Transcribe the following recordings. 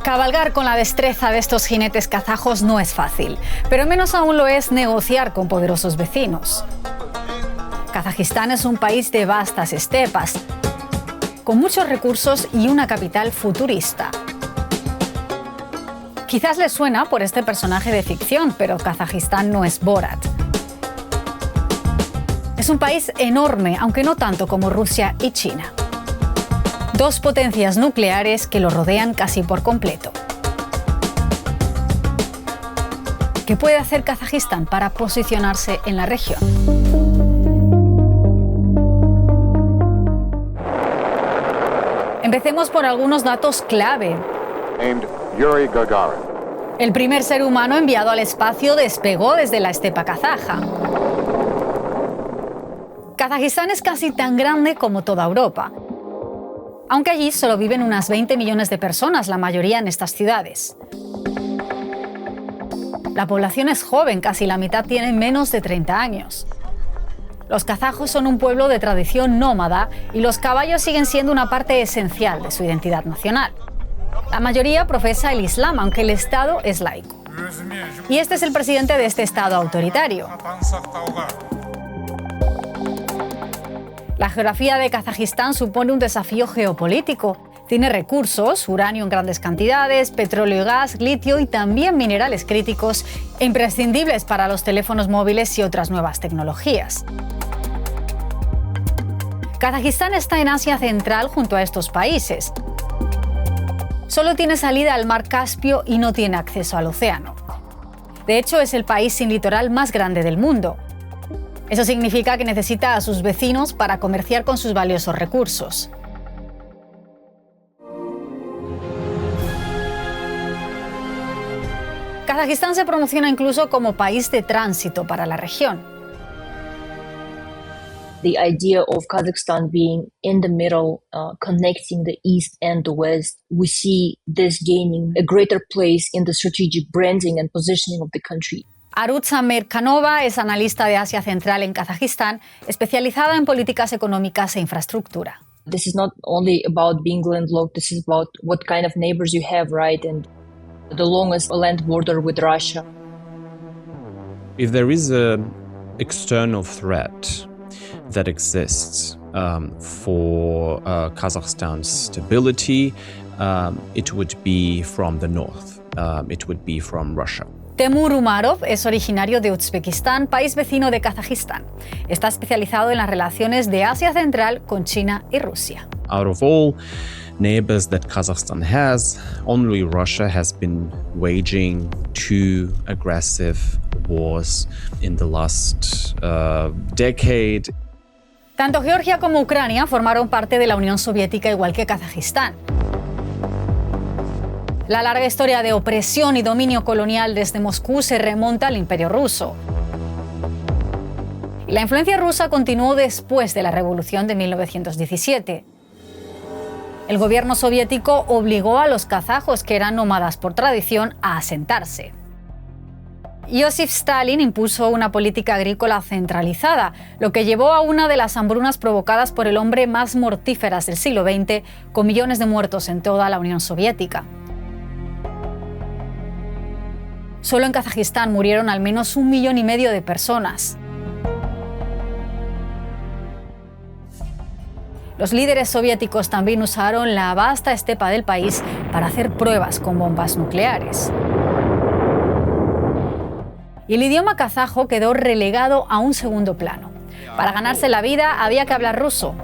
Cabalgar con la destreza de estos jinetes kazajos no es fácil, pero menos aún lo es negociar con poderosos vecinos. Kazajistán es un país de vastas estepas, con muchos recursos y una capital futurista. Quizás les suena por este personaje de ficción, pero Kazajistán no es Borat. Es un país enorme, aunque no tanto como Rusia y China. Dos potencias nucleares que lo rodean casi por completo. ¿Qué puede hacer Kazajistán para posicionarse en la región? Empecemos por algunos datos clave. Yuri Gagarin. El primer ser humano enviado al espacio despegó desde la estepa kazaja. Kazajistán es casi tan grande como toda Europa, aunque allí solo viven unas 20 millones de personas, la mayoría en estas ciudades. La población es joven, casi la mitad tiene menos de 30 años. Los kazajos son un pueblo de tradición nómada y los caballos siguen siendo una parte esencial de su identidad nacional. La mayoría profesa el Islam, aunque el Estado es laico. Y este es el presidente de este Estado autoritario. La geografía de Kazajistán supone un desafío geopolítico. Tiene recursos, uranio en grandes cantidades, petróleo y gas, litio y también minerales críticos e imprescindibles para los teléfonos móviles y otras nuevas tecnologías. Kazajistán está en Asia Central junto a estos países. Solo tiene salida al mar Caspio y no tiene acceso al océano. De hecho, es el país sin litoral más grande del mundo. Eso significa que necesita a sus vecinos para comerciar con sus valiosos recursos. Kazajistán se promociona incluso como país de tránsito para la región. The idea of Kazakhstan being in the middle, connecting the East and the West, we see this gaining a greater place in the strategic branding and positioning of the country. Arutza Merkanova es analista de Asia Central en Kazajistán, especializada en políticas económicas e infraestructura. This is not only about being landlocked, this is about what kind of neighbors you have, right? And the longest land border with Russia. If there is an external threat that exists for Kazakhstan's stability, it would be from the north. It would be from Russia. Temur Umarov es originario de Uzbekistán, país vecino de Kazajistán. Está especializado en las relaciones de Asia Central con China y Rusia. Out of all neighbors that Kazakhstan has, only Russia has been waging two aggressive wars in the last decade. Tanto Georgia como Ucrania formaron parte de la Unión Soviética, igual que Kazajistán. La larga historia de opresión y dominio colonial desde Moscú se remonta al Imperio ruso. La influencia rusa continuó después de la Revolución de 1917. El gobierno soviético obligó a los kazajos, que eran nómadas por tradición, a asentarse. Joseph Stalin impuso una política agrícola centralizada, lo que llevó a una de las hambrunas provocadas por el hombre más mortíferas del siglo XX, con millones de muertos en toda la Unión Soviética. Solo en Kazajistán murieron al menos 1,5 millones de personas. Los líderes soviéticos también usaron la vasta estepa del país para hacer pruebas con bombas nucleares. Y el idioma kazajo quedó relegado a un segundo plano. Para ganarse la vida había que hablar ruso.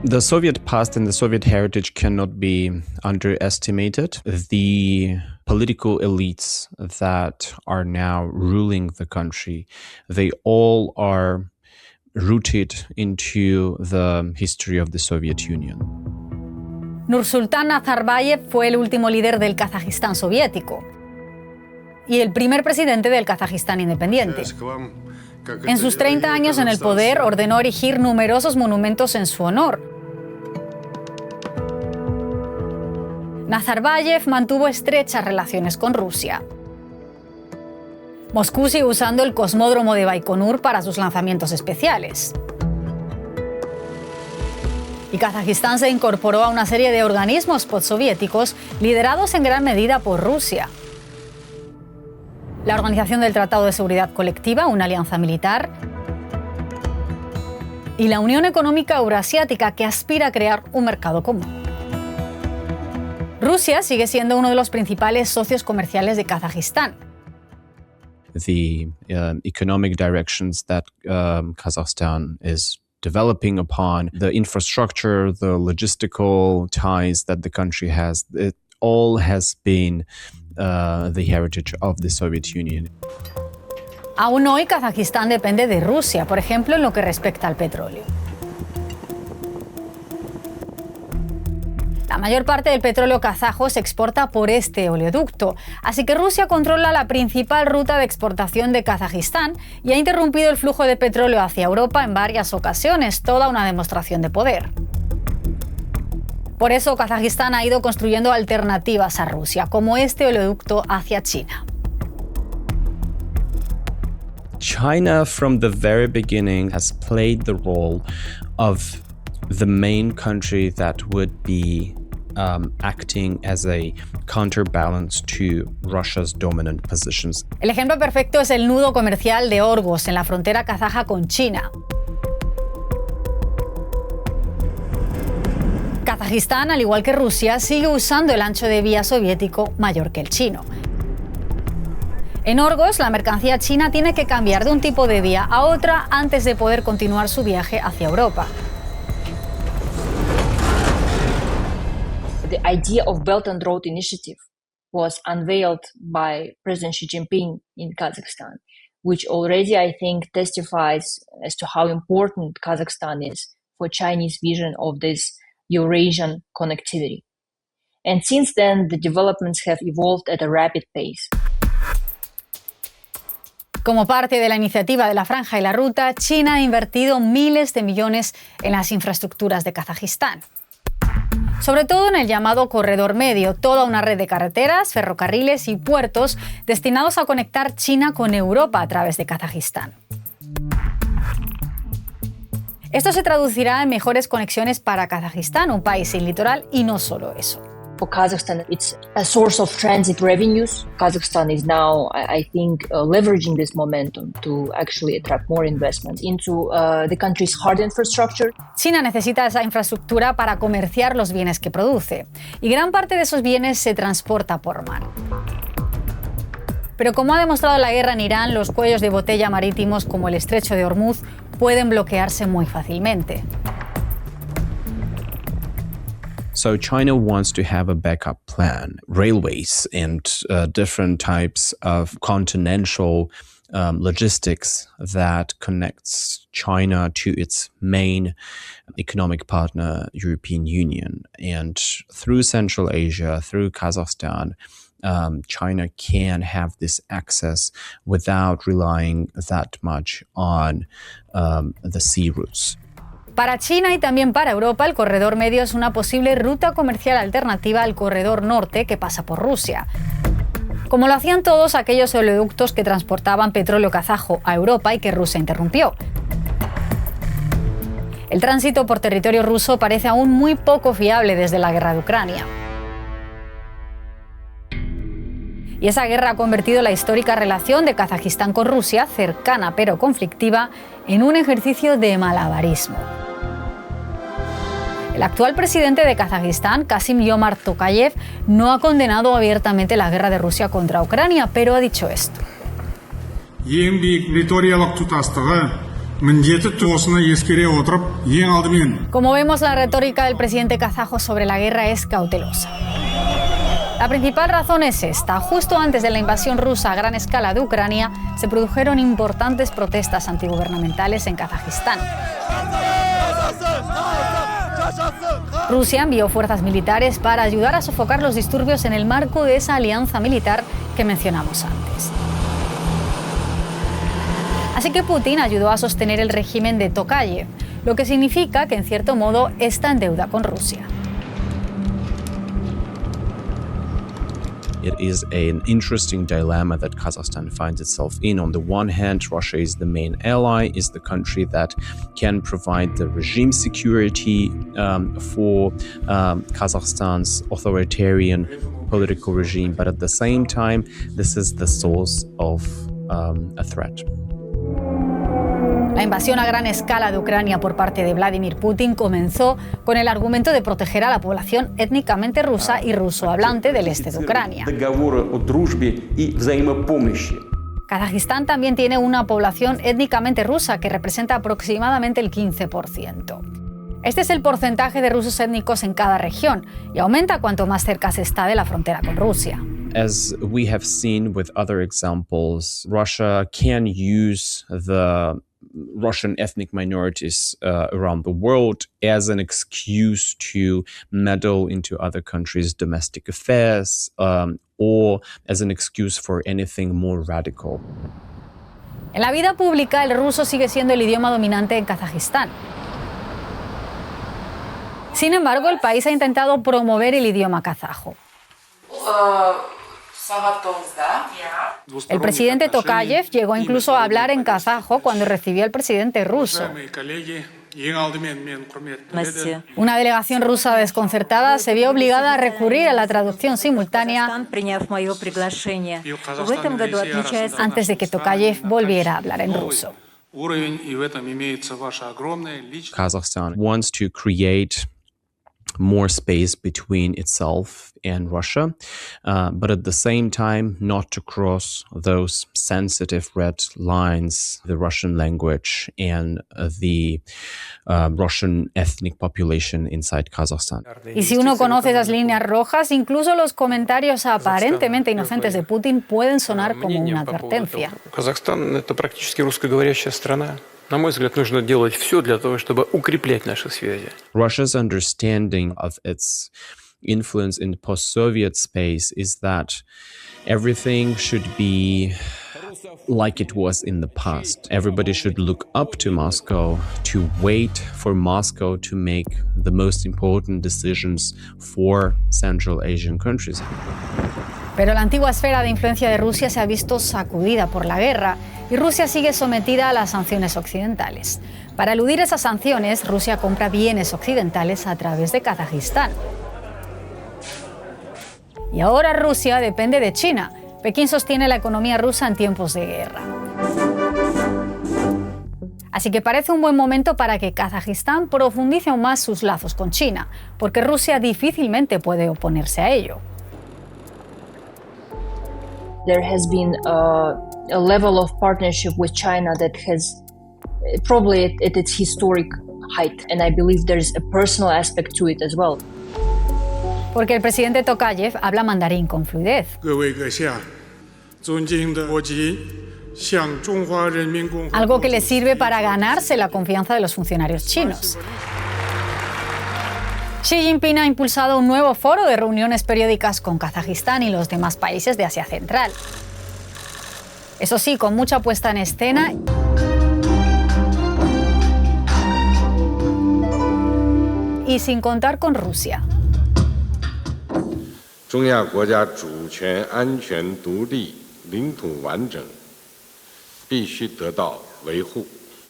The Soviet past and the Soviet heritage cannot be underestimated. The political elites that are now ruling the country, they all are rooted into the history of the Soviet Union. Nursultán Nazarbayev fue el último líder del Kazajistán soviético y el primer presidente del Kazajistán independiente. En sus 30 años en el poder, ordenó erigir numerosos monumentos en su honor. Nazarbayev mantuvo estrechas relaciones con Rusia. Moscú sigue usando el cosmódromo de Baikonur para sus lanzamientos especiales. Y Kazajistán se incorporó a una serie de organismos postsoviéticos liderados en gran medida por Rusia. La Organización del Tratado de Seguridad Colectiva, una alianza militar, y la Unión Económica Eurasiática, que aspira a crear un mercado común. Rusia sigue siendo uno de los principales socios comerciales de Kazajistán. The economic directions that Kazakhstan is developing upon, the infrastructure, the logistical ties that the country has, it all has been the heritage of the Soviet Union. Aún hoy, Kazajistán depende de Rusia, por ejemplo, en lo que respecta al petróleo. La mayor parte del petróleo kazajo se exporta por este oleoducto, así que Rusia controla la principal ruta de exportación de Kazajistán y ha interrumpido el flujo de petróleo hacia Europa en varias ocasiones, toda una demostración de poder. Por eso, Kazajistán ha ido construyendo alternativas a Rusia, como este oleoducto hacia China. China, from the very beginning, has played the role of the main country that would be acting as a counterbalance to Russia's dominant positions. El ejemplo perfecto es el nudo comercial de Orgos, en la frontera kazaja con China. Kazajistán, al igual que Rusia, sigue usando el ancho de vía soviético mayor que el chino. En Orgos, la mercancía china tiene que cambiar de un tipo de vía a otra antes de poder continuar su viaje hacia Europa. The idea of Belt and Road Initiative was unveiled by President Xi Jinping in Kazakhstan, which already, I think, testifies as to how important Kazakhstan is for Chinese vision of this Eurasian connectivity. And since then, the developments have evolved at a rapid pace. Como parte de la iniciativa de la Franja y la Ruta, China ha invertido miles de millones en las infraestructuras de Kazajistán. Sobre todo en el llamado Corredor Medio, toda una red de carreteras, ferrocarriles y puertos destinados a conectar China con Europa a través de Kazajistán. Esto se traducirá en mejores conexiones para Kazajistán, un país sin litoral, y no solo eso. For Kazakhstan, it's a source of transit revenues. Kazakhstan is now, I think, leveraging this momentum to actually attract more investment into the country's hard infrastructure. China necesita esa infraestructura para comerciar los bienes que produce, y gran parte de esos bienes se transporta por mar. Pero como ha demostrado la guerra en Irán, los cuellos de botella marítimos como el Estrecho de Hormuz pueden bloquearse muy fácilmente. So China wants to have a backup plan, railways and different types of continental logistics that connects China to its main economic partner, European Union. And through Central Asia, through Kazakhstan, China can have this access without relying that much on the sea routes. Para China y también para Europa, el Corredor Medio es una posible ruta comercial alternativa al Corredor Norte que pasa por Rusia. Como lo hacían todos aquellos oleoductos que transportaban petróleo kazajo a Europa y que Rusia interrumpió. El tránsito por territorio ruso parece aún muy poco fiable desde la guerra de Ucrania. Y esa guerra ha convertido la histórica relación de Kazajistán con Rusia, cercana pero conflictiva, en un ejercicio de malabarismo. El actual presidente de Kazajistán, Kassym-Jomart Tokayev, no ha condenado abiertamente la guerra de Rusia contra Ucrania, pero ha dicho esto. Como vemos, la retórica del presidente kazajo sobre la guerra es cautelosa. La principal razón es esta. Justo antes de la invasión rusa a gran escala de Ucrania, se produjeron importantes protestas antigubernamentales en Kazajistán. Rusia envió fuerzas militares para ayudar a sofocar los disturbios en el marco de esa alianza militar que mencionamos antes. Así que Putin ayudó a sostener el régimen de Tokayev, lo que significa que en cierto modo está en deuda con Rusia. It is an interesting dilemma that Kazakhstan finds itself in. On the one hand, Russia is the main ally, is the country that can provide the regime security for Kazakhstan's authoritarian political regime, but at the same time, this is the source of a threat. La invasión a gran escala de Ucrania por parte de Vladimir Putin comenzó con el argumento de proteger a la población étnicamente rusa y rusohablante del este de Ucrania. Kazajistán también tiene una población étnicamente rusa que representa aproximadamente el 15%. Este es el porcentaje de rusos étnicos en cada región y aumenta cuanto más cerca se está de la frontera con Rusia. As we have seen with other examples, Russia can use the Russian ethnic minorities around the world as an excuse to meddle into other countries' domestic affairs or as an excuse for anything more radical. En la vida pública, el ruso sigue siendo el idioma dominante en Kazajistán. Sin embargo, el país ha intentado promover el idioma kazajo. El presidente Tokayev llegó incluso a hablar en kazajo cuando recibió al presidente ruso. Una delegación rusa desconcertada se vio obligada a recurrir a la traducción simultánea antes de que Tokayev volviera a hablar en ruso. Kazakhstan wants to create more space between itself and Russia, but at the same time not to cross those sensitive red lines, the Russian language and the Russian ethnic population inside Kazakhstan. Y si uno conoce esas líneas rojas, incluso los comentarios aparentemente inocentes de Putin pueden sonar como una advertencia. Казахстан — это практически русскоговорящая страна. На мой взгляд, нужно делать все для того, чтобы укреплять наши связи. Russia's understanding of its influence in post-Soviet space is that everything should be like it was in the past. Everybody should look up to Moscow, to wait for Moscow to make the most important decisions for Central Asian countries. Pero la antigua esfera de influencia de Rusia se ha visto sacudida por la guerra y Rusia sigue sometida a las sanciones occidentales. Para eludir esas sanciones, Rusia compra bienes occidentales a través de Kazajistán. Y ahora Rusia depende de China. Pekín sostiene la economía rusa en tiempos de guerra. Así que parece un buen momento para que Kazajistán profundice aún más sus lazos con China, porque Rusia difícilmente puede oponerse a ello. There has been a level of partnership with China that has probably at its historic height, and I believe there's a personal aspect to it as well. Porque el presidente Tokayev habla mandarín con fluidez. Algo que le sirve para ganarse la confianza de los funcionarios chinos. Xi Jinping ha impulsado un nuevo foro de reuniones periódicas con Kazajistán y los demás países de Asia Central. Eso sí, con mucha puesta en escena y sin contar con Rusia.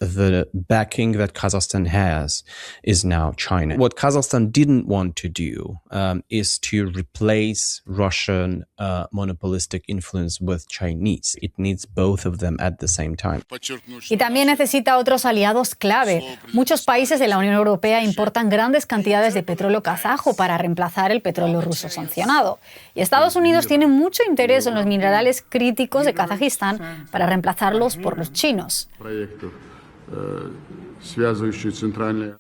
The backing that Kazakhstan has is now China. What Kazakhstan didn't want to do is to replace Russian monopolistic influence with Chinese. It needs both of them at the same time. Y también necesita otros aliados clave. Muchos países de la Unión Europea importan grandes cantidades de petróleo kazajo para reemplazar el petróleo ruso sancionado. Y Estados Unidos tiene mucho interés en los minerales críticos de Kazajistán para reemplazarlos por los chinos.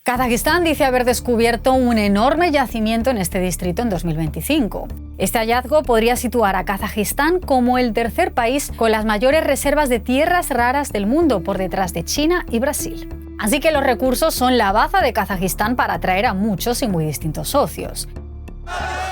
Kazajistán dice haber descubierto un enorme yacimiento en este distrito en 2025. Este hallazgo podría situar a Kazajistán como el tercer país con las mayores reservas de tierras raras del mundo, por detrás de China y Brasil. Así que los recursos son la baza de Kazajistán para atraer a muchos y muy distintos socios.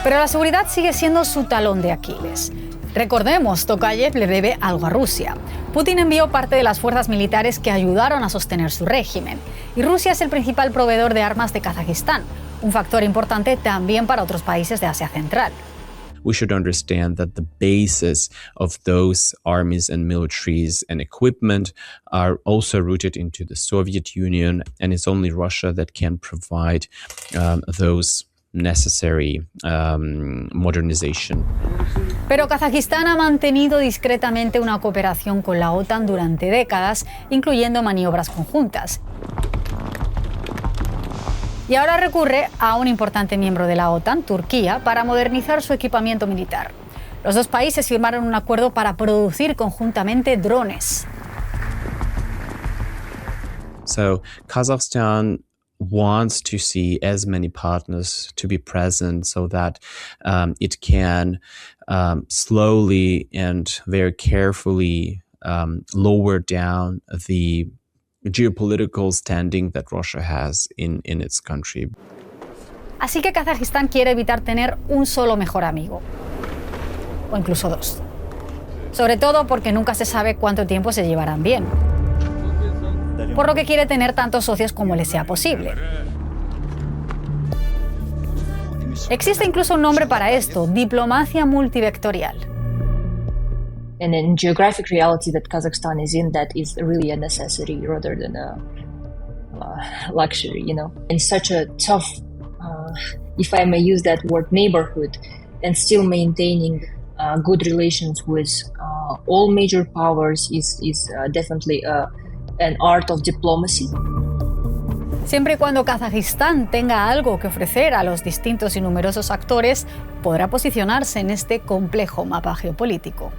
Pero la seguridad sigue siendo su talón de Aquiles. Recordemos, Tokayev le debe algo a Rusia. Putin envió parte de las fuerzas militares que ayudaron a sostener su régimen. Y Rusia es el principal proveedor de armas de Kazajistán, un factor importante también para otros países de Asia Central. we should understand that the basis of those armies and militaries and equipment are also rooted into the Soviet Union, and it's only Russia that can provide those necessary modernization. Pero Kazajistán ha mantenido discretamente una cooperación con la OTAN durante décadas, incluyendo maniobras conjuntas. Y ahora recurre a un importante miembro de la OTAN, Turquía, para modernizar su equipamiento militar. Los dos países firmaron un acuerdo para producir conjuntamente drones. So Kazakhstan wants to see as many partners to be present so that it can slowly and very carefully lower down the geopolitical standing that Russia has in its country. Así que Kazajistán quiere evitar tener un solo mejor amigo, o incluso dos. Sobre todo porque nunca se sabe cuánto tiempo se llevarán bien. Por lo que quiere tener tantos socios como le sea posible. Existe incluso un nombre para esto: diplomacia multivectorial. And in geographic reality that Kazakhstan is in, that is really a necessity rather than a luxury, you know. In such a tough, if I may use that word, neighborhood, and still maintaining good relations with all major powers is definitely an art of diplomacy. Siempre y cuando Kazajistán tenga algo que ofrecer a los distintos y numerosos actores, podrá posicionarse en este complejo mapa geopolítico.